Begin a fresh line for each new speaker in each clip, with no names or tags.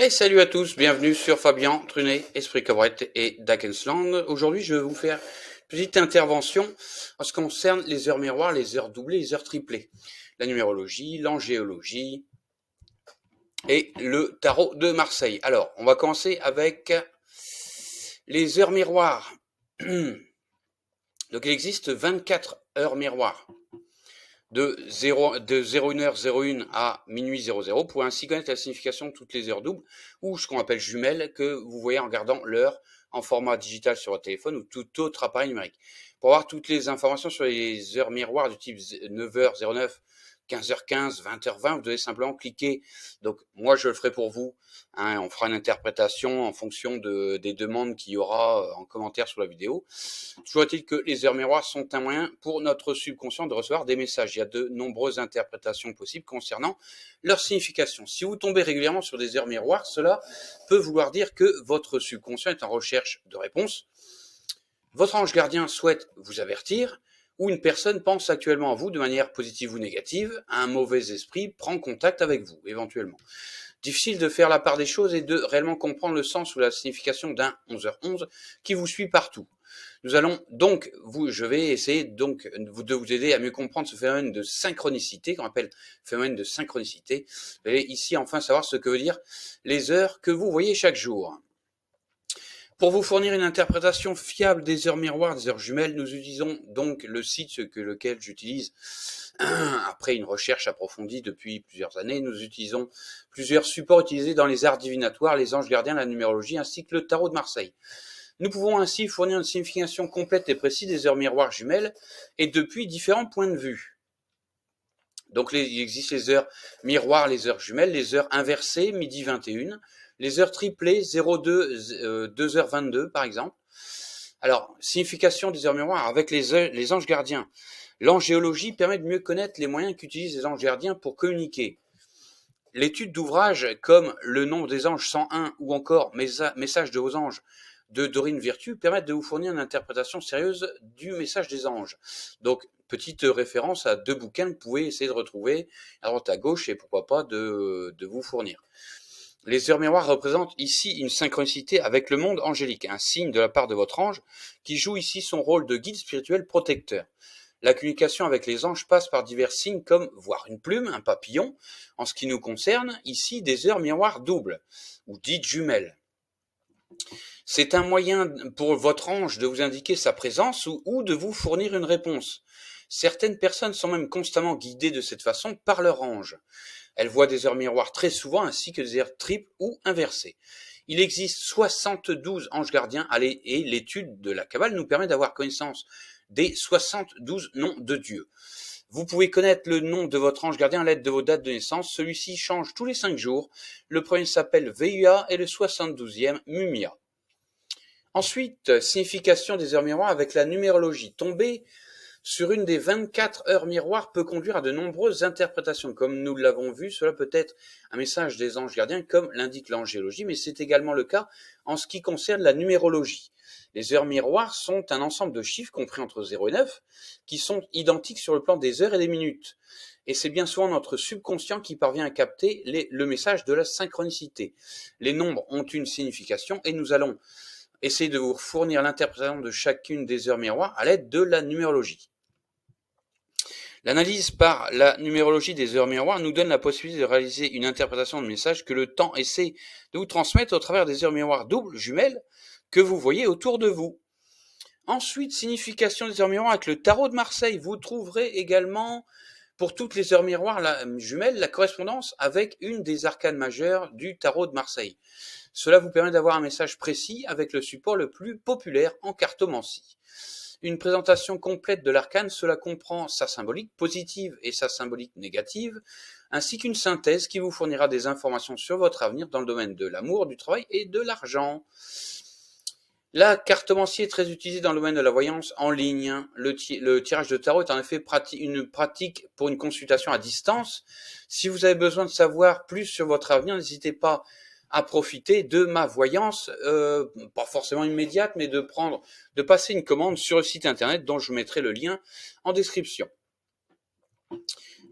Et salut à tous, bienvenue sur Fabien Trunet, Esprit Cabrette et Dackensland. Aujourd'hui, je vais vous faire une petite intervention en ce qui concerne les heures miroirs, les heures doublées, les heures triplées, la numérologie, l'angéologie et le tarot de Marseille. Alors, on va commencer avec les heures miroirs. Donc, il existe 24 heures miroirs de 01h01 à minuit 00 pour ainsi connaître la signification de toutes les heures doubles ou ce qu'on appelle jumelles que vous voyez en regardant l'heure en format digital sur votre téléphone ou tout autre appareil numérique. Pour avoir toutes les informations sur les heures miroirs du type 9h09, 15h15, 20h20, vous devez simplement cliquer. Donc moi je le ferai pour vous. On fera une interprétation en fonction des demandes qu'il y aura en commentaire sous la vidéo. Toujours est-il que les heures miroirs sont un moyen pour notre subconscient de recevoir des messages. Il y a de nombreuses interprétations possibles concernant leur signification. Si vous tombez régulièrement sur des heures miroirs, cela peut vouloir dire que votre subconscient est en recherche de réponses. Votre ange gardien souhaite vous avertir, ou une personne pense actuellement à vous de manière positive ou négative, un mauvais esprit prend contact avec vous, éventuellement. Difficile de faire la part des choses et de réellement comprendre le sens ou la signification d'un 11h11 qui vous suit partout. Nous allons donc, je vais essayer donc de vous aider à mieux comprendre ce phénomène de synchronicité, qu'on appelle phénomène de synchronicité. Vous allez ici enfin savoir ce que veut dire les heures que vous voyez chaque jour. Pour vous fournir une interprétation fiable des heures miroirs, des heures jumelles, nous utilisons donc le site lequel j'utilise après une recherche approfondie depuis plusieurs années. Nous utilisons plusieurs supports utilisés dans les arts divinatoires, les anges gardiens, la numérologie ainsi que le tarot de Marseille. Nous pouvons ainsi fournir une signification complète et précise des heures miroirs jumelles et depuis différents points de vue. Donc il existe les heures miroirs, les heures jumelles, les heures inversées, midi 21, les heures triplées, 02, 2h22 par exemple. Alors, signification des heures miroirs avec les anges gardiens. L'angéologie permet de mieux connaître les moyens qu'utilisent les anges gardiens pour communiquer. L'étude d'ouvrages comme Le nombre des anges 101 ou encore Message de vos anges de Dorine Virtue permettent de vous fournir une interprétation sérieuse du message des anges. Donc, petite référence à deux bouquins que vous pouvez essayer de retrouver à droite à gauche et pourquoi pas de vous fournir. Les heures miroirs représentent ici une synchronicité avec le monde angélique, un signe de la part de votre ange qui joue ici son rôle de guide spirituel protecteur. La communication avec les anges passe par divers signes comme voir une plume, un papillon. En ce qui nous concerne, ici des heures miroirs doubles, ou dites jumelles. C'est un moyen pour votre ange de vous indiquer sa présence ou de vous fournir une réponse. Certaines personnes sont même constamment guidées de cette façon par leur ange. Elles voient des heures miroirs très souvent ainsi que des heures triples ou inversées. Il existe 72 anges gardiens et l'étude de la Kabbale nous permet d'avoir connaissance des 72 noms de Dieu. Vous pouvez connaître le nom de votre ange gardien à l'aide de vos dates de naissance. Celui-ci change tous les 5 jours. Le premier s'appelle Veua et le 72e Mumia. Ensuite, signification des heures miroirs avec la numérologie. Tomber sur une des 24 heures miroirs peut conduire à de nombreuses interprétations. Comme nous l'avons vu, cela peut être un message des anges gardiens, comme l'indique l'angéologie, mais c'est également le cas en ce qui concerne la numérologie. Les heures miroirs sont un ensemble de chiffres compris entre 0 et 9 qui sont identiques sur le plan des heures et des minutes. Et c'est bien souvent notre subconscient qui parvient à capter le message de la synchronicité. Les nombres ont une signification et nous allons essayer de vous fournir l'interprétation de chacune des heures miroirs à l'aide de la numérologie. L'analyse par la numérologie des heures miroirs nous donne la possibilité de réaliser une interprétation de messages que le temps essaie de vous transmettre au travers des heures miroirs doubles, jumelles, que vous voyez autour de vous. Ensuite, signification des heures miroirs avec le tarot de Marseille. Vous trouverez également, pour toutes les heures miroirs jumelles, la correspondance avec une des arcanes majeures du tarot de Marseille. Cela vous permet d'avoir un message précis avec le support le plus populaire en cartomancie. Une présentation complète de l'arcane, cela comprend sa symbolique positive et sa symbolique négative, ainsi qu'une synthèse qui vous fournira des informations sur votre avenir dans le domaine de l'amour, du travail et de l'argent. La cartomancie est très utilisée dans le domaine de la voyance en ligne. Le tirage de tarot est en effet une pratique pour une consultation à distance. Si vous avez besoin de savoir plus sur votre avenir, n'hésitez pas à profiter de ma voyance, pas forcément immédiate, mais de passer une commande sur le site internet dont je mettrai le lien en description.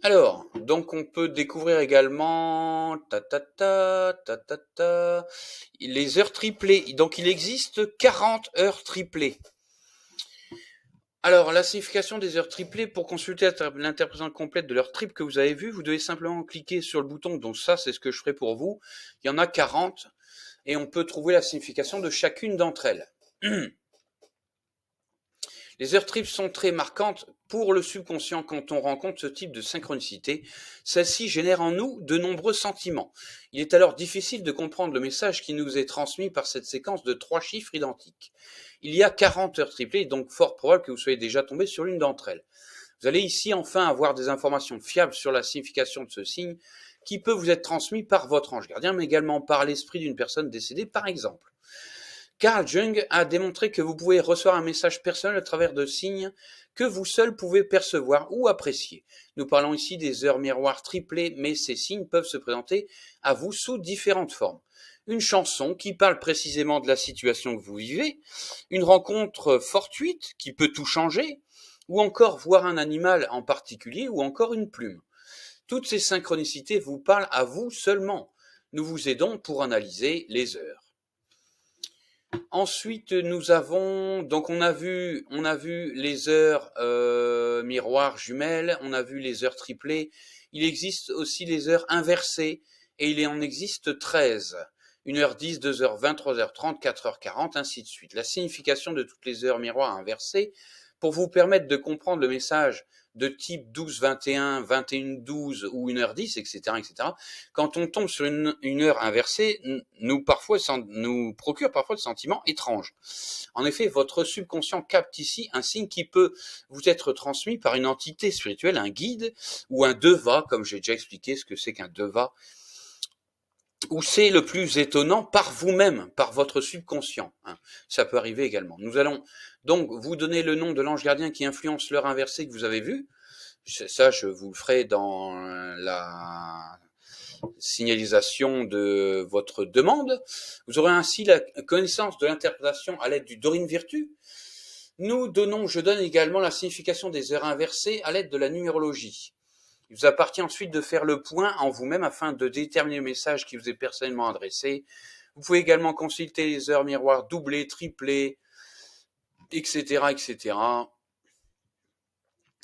Alors, donc on peut découvrir également les heures triplées. Donc il existe 40 heures triplées. Alors, la signification des heures triplées, pour consulter l'interprétation complète de l'heure triple que vous avez vue, vous devez simplement cliquer sur le bouton, donc ça c'est ce que je ferai pour vous. Il y en a 40 et on peut trouver la signification de chacune d'entre elles. Les heures triples sont très marquantes pour le subconscient quand on rencontre ce type de synchronicité. Celle-ci génère en nous de nombreux sentiments. Il est alors difficile de comprendre le message qui nous est transmis par cette séquence de 3 chiffres identiques. Il y a 40 heures triplées, donc fort probable que vous soyez déjà tombé sur l'une d'entre elles. Vous allez ici enfin avoir des informations fiables sur la signification de ce signe qui peut vous être transmis par votre ange gardien, mais également par l'esprit d'une personne décédée, par exemple. Carl Jung a démontré que vous pouvez recevoir un message personnel à travers de signes que vous seul pouvez percevoir ou apprécier. Nous parlons ici des heures miroirs triplées, mais ces signes peuvent se présenter à vous sous différentes formes. Une chanson qui parle précisément de la situation que vous vivez, une rencontre fortuite qui peut tout changer, ou encore voir un animal en particulier, ou encore une plume. Toutes ces synchronicités vous parlent à vous seulement. Nous vous aidons pour analyser les heures. Ensuite, nous avons, donc on a vu les heures miroirs jumelles, on a vu les heures triplées. Il existe aussi les heures inversées et il en existe 13. 1h10, 2h20, 3h30, 4h40, ainsi de suite. La signification de toutes les heures miroirs inversées, pour vous permettre de comprendre le message de type 12-21, 21-12 ou 1h10, etc., etc., quand on tombe sur une heure inversée, nous procure parfois des sentiments étranges. En effet, votre subconscient capte ici un signe qui peut vous être transmis par une entité spirituelle, un guide ou un deva, comme j'ai déjà expliqué ce que c'est qu'un deva, ou c'est le plus étonnant par vous-même, par votre subconscient. Ça peut arriver également. Nous allons donc vous donner le nom de l'ange gardien qui influence l'heure inversée que vous avez vue. Ça, je vous le ferai dans la signalisation de votre demande. Vous aurez ainsi la connaissance de l'interprétation à l'aide du Dorine Virtue. Je donne également la signification des heures inversées à l'aide de la numérologie. Il vous appartient ensuite de faire le point en vous-même afin de déterminer le message qui vous est personnellement adressé. Vous pouvez également consulter les heures miroirs doublées, triplées, etc., etc.,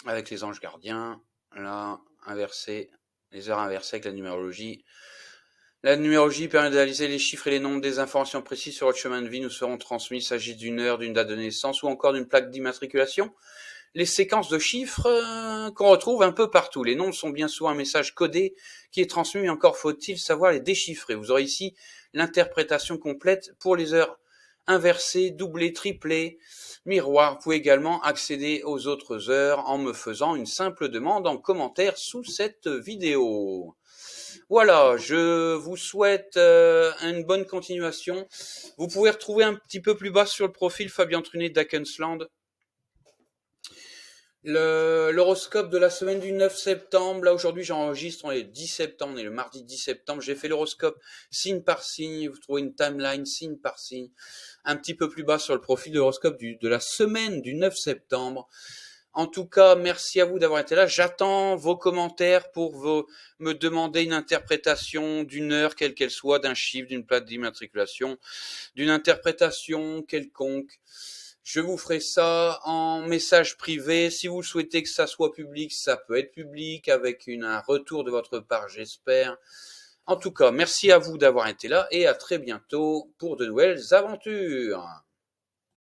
avec les anges gardiens, là, inversé, les heures inversées avec la numérologie. La numérologie permet d'analyser les chiffres et les nombres, des informations précises sur votre chemin de vie nous seront transmises. Il s'agit d'une heure, d'une date de naissance ou encore d'une plaque d'immatriculation. Les séquences de chiffres qu'on retrouve un peu partout. Les nombres sont bien souvent un message codé qui est transmis, mais encore faut-il savoir les déchiffrer. Vous aurez ici l'interprétation complète pour les heures inversées, doublées, triplées, miroirs. Vous pouvez également accéder aux autres heures en me faisant une simple demande en commentaire sous cette vidéo. Voilà, je vous souhaite une bonne continuation. Vous pouvez retrouver un petit peu plus bas sur le profil Fabien Trunet d'Akensland l'horoscope de la semaine du 9 septembre. Là, aujourd'hui, j'enregistre, on est le 10 septembre, on est le mardi 10 septembre. J'ai fait l'horoscope signe par signe. Vous trouvez une timeline signe par signe. Un petit peu plus bas sur le profil de l'horoscope de la semaine du 9 septembre. En tout cas, merci à vous d'avoir été là. J'attends vos commentaires pour me demander une interprétation d'une heure, quelle qu'elle soit, d'un chiffre, d'une plaque d'immatriculation, d'une interprétation quelconque. Je vous ferai ça en message privé. Si vous souhaitez que ça soit public, ça peut être public avec un retour de votre part, j'espère. En tout cas, merci à vous d'avoir été là et à très bientôt pour de nouvelles aventures.